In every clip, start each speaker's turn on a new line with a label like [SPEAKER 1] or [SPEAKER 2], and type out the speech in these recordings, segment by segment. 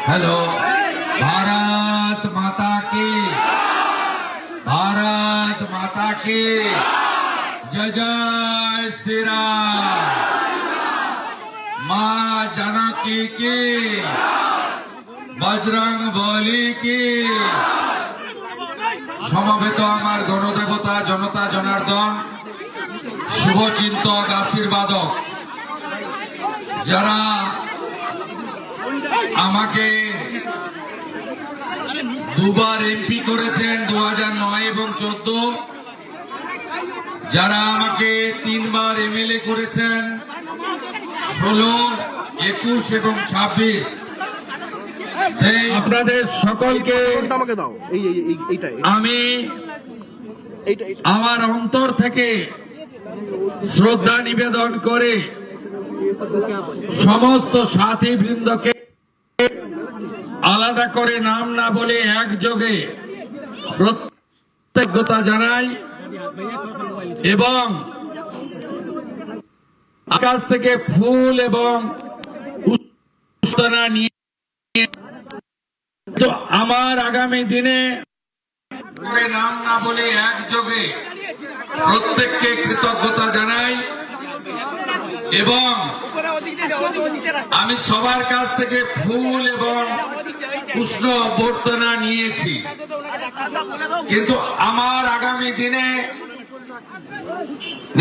[SPEAKER 1] Hello, Bharat माता की, भारत माता की जय जय श्री राम। माँ जानकी की, बजरंग बली की। সমবেত আমার গণদেবতা জনতা জনার্দন, শুভচিন্তক আশীর্বাদক, যারা আমাকে দুবার এমপি করেছেন 2009 এবং 14, যারা আমাকে 3 বার এমএলএ করেছেন 16, 21 এবং 26, সেই আপনাদের সকলকে আমি আমার অন্তর থেকে শ্রদ্ধা নিবেদন করে সমস্ত সাথী বৃন্দকে আলাদা করে নাম না বলে একযোগে কৃতজ্ঞতা জানাই এবং আকাশ থেকে ফুল এবং পুষ্পনা নিয়ে তো আমার আগামী দিনে নাম না বলে একযোগে প্রত্যেককে কৃতজ্ঞতা জানাই এবং আমি সবার কাছ থেকে ফুল এবং পুষ্প অভ্যর্থনা নিয়েছি, কিন্তু আমার আগামী দিনে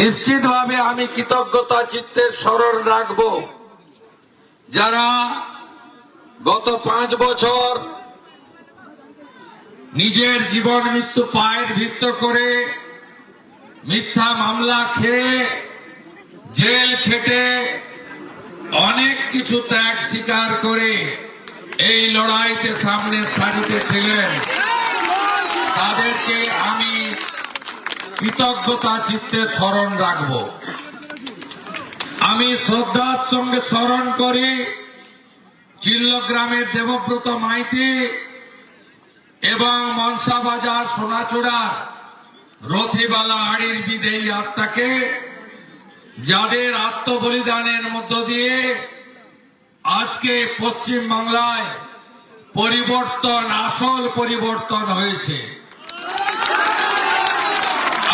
[SPEAKER 1] নিশ্চিতভাবে আমি কৃতজ্ঞতা চিত্তে স্মরণ রাখব যারা গত 5 বছর নিজের জীবন মৃত্যু পায়ের ভিত্ত করে মিথ্যা মামলা খেয়ে জেল খেটে অনেক কিছু ত্যাগ স্বীকার করে এই লড়াইতে সামনের সারিতে ছিলেন। তাদেরকে আমি কৃতজ্ঞতা চিত্তে স্মরণ রাখব। আমি শ্রদ্ধার সঙ্গে স্মরণ করি চিল্লগ্রামের দেবব্রত মাইতি এবং মনসা বাজার সোনাচূড়ার রথিবালা আড়ির বিদেয়ী আত্মাকে, যাদের আত্মবলিদানের মধ্য দিয়ে আজকে পশ্চিম বাংলায় পরিবর্তন, আসল পরিবর্তন হয়েছে।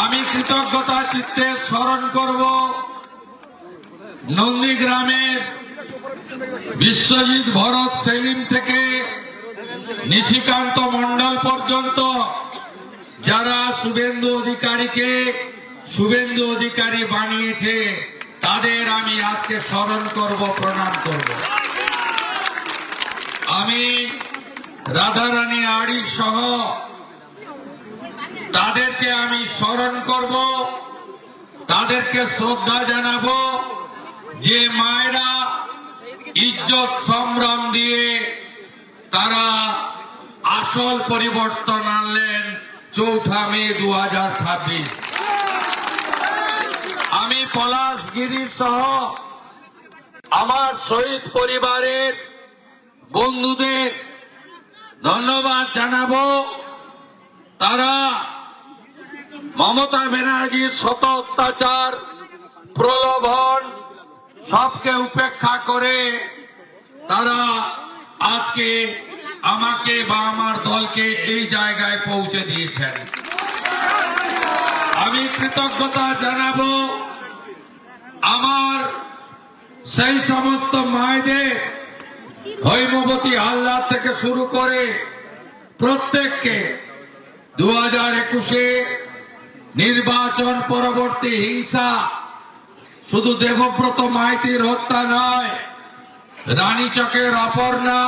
[SPEAKER 1] আমি কৃতজ্ঞতা চিত্তে স্মরণ করব নন্দীগ্রামের বিশ্বজিৎ ভরত সেলিম থেকে নিশিকান্ত মন্ডল পর্যন্ত যারা শুভেন্দু অধিকারীকে শুভেন্দু অধিকারী বানিয়েছে, তাদের আমি আজকে স্মরণ করব, প্রণাম করব। আমি রাধারানী আড়ি সহ তাদেরকে আমি স্মরণ করব, তাদেরকে শ্রদ্ধা জানাবো যে মায়েরা ইজ্জত সম্ভ্রম দিয়ে তারা আসল পরিবর্তন আনলেন 4 মে 2026। আমি পলাশগিরি সহ আমার শহীদ পরিবারের বন্ধুদের ধন্যবাদ জানাবো। তারা মমতা ব্যানার্জির শত অত্যাচার, প্রলোভন সবকে উপেক্ষা করে তারা আজকে আমাকে বা আমার দলকে এই জায়গায় পৌঁছে দিয়েছেন। আমি কৃতজ্ঞতা জানাবো আমার সেই সমস্ত মায়েদের, হৈমবতী হালদার থেকে শুরু করে প্রত্যেককে 2021-এ নির্বাচন পরবর্তী হিংসা শুধু দেবব্রত মাইতির হত্যা নয়, রানীচকের অপর্ণা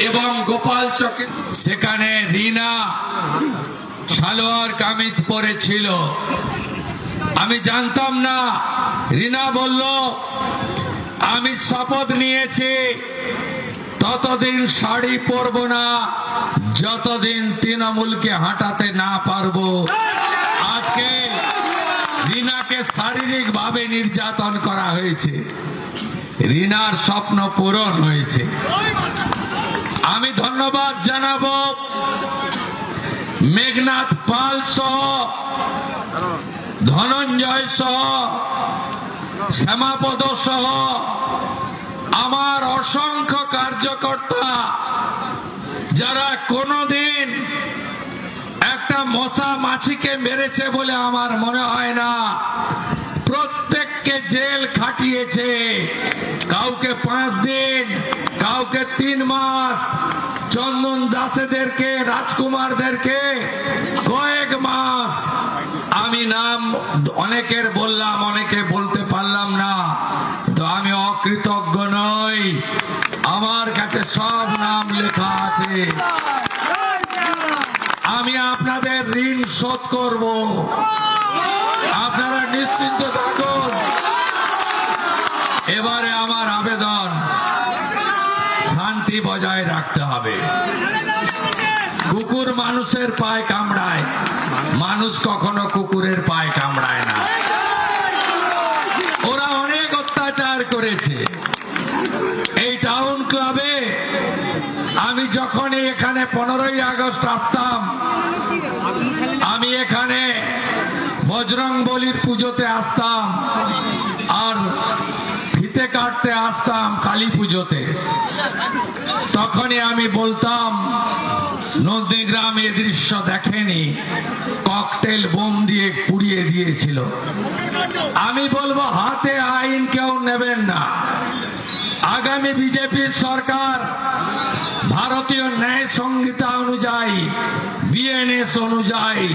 [SPEAKER 1] এবং গোপাল চকে, সেখানে রিনা সালোয়ার কামিজ পরেছিল। আমি জানতাম না। রিনা বলল আমি শপথ নিয়েছি ততদিন শাড়ি পরব না যতদিন তৃণমূলকে হাঁটাতে না পারবো। আজকে রিনাকে শারীরিক ভাবে নির্যাতন করা হয়েছে, রিনার স্বপ্ন পূরণ হয়েছে। আমি ধন্যবাদ জানাবো মেঘনাথ পাল সহ, ধনঞ্জয় সহ, শ্যামাপদ সহ আমার অসংখ্য কার্যকর্তা কোনদিন একটা মশা মাছিকে মেরেছে বলে আমার মনে হয় না। প্রত্যেককে জেল খাটিয়েছে, কাউকে 5 দিন, কাউকে 3 মাস, চন্দন দাসেদেরকে, রাজকুমারদেরকে কয়েক মাস। আমি নাম অনেকের বললাম, অনেকে বলতে পারলাম না, তো আমি অকৃতজ্ঞ নই। আমার কাছে সব নাম লেখা আছে। আমি আপনাদের ঋণ শোধ করব, আপনারা নিশ্চিন্ত থাকুন। এবারে আমার আবেদন, শান্তি বজায় রাখতে হবে। কুকুর মানুষের পায়ে কামড়ায়, মানুষ কখনো কুকুরের পায়ে কামড়ায় না। ওরা অনেক অত্যাচার করেছে। এই টাউন ক্লাবে আমি যখনই এখানে 15ই আগস্ট আসতাম, আমি এখানে বজরং বলির পুজোতে আসতাম আর ফিতে কাটতে আসতাম কালী পুজোতে। তখনই আমি বলতাম, নন্দীগ্রাম এ দৃশ্য দেখেনি, ককটেল বোম দিয়ে পুড়িয়ে দিয়েছিল। আমি বলবো, হাতে আইন কেউ নেবেন না। আগামী বিজেপির সরকার ভারতীয় ন্যায় সংহিতা অনুযায়ী, বিএনএস অনুযায়ী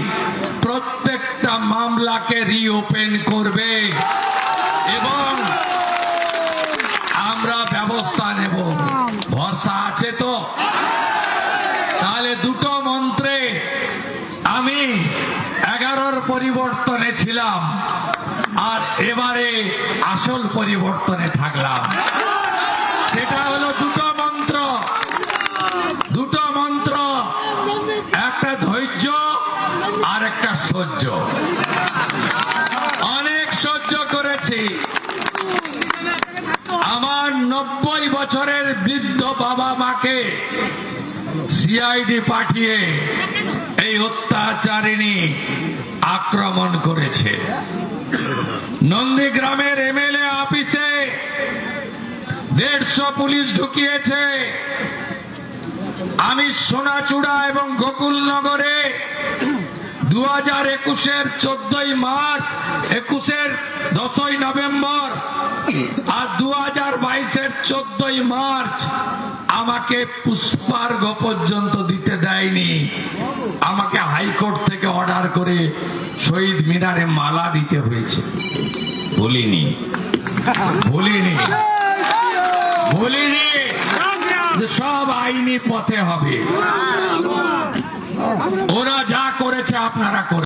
[SPEAKER 1] প্রত্যেকটা মামলাকে রিওপেন করবে এবং আমরা ব্যবস্থা নেব। ভরসা আছে তো? তাহলে দুটো মন্ত্রে আমি 11র পরিবর্তনে ছিলাম আর এবারে আসল পরিবর্তনে থাকলাম। সেটা হলো দুটো মন্ত্র, দুটো মন্ত্র, একটা ধৈর্য আর একটা সহ্য। অনেক সহ্য করেছি। আমার 90 বছরের বৃদ্ধ বাবা মাকে সিআইডি পাঠিয়ে এই অত্যাচারিণী আক্রমণ করেছে। নন্দীগ্রামের এমএলএ অফিসে 150 পুলিশ ঢুকিয়েছে। আমি সোনাচূড়া এবং গোকুলনগরে 2021-এর 14ই মার্চ, 21-এর 10ই নভেম্বর আর 2022-এর 14ই মার্চ আমাকে পুষ্পার্ঘ পর্যন্ত দিতে দেয়নি। আমাকে হাইকোর্ট থেকে অর্ডার করে শহীদ মিনারে মালা দিতে হয়েছে। ভুলিনি, ভুলিনি, ভুলিনি। সব আইনি পথে হবে। ওরা যা করেছে আপনারা করে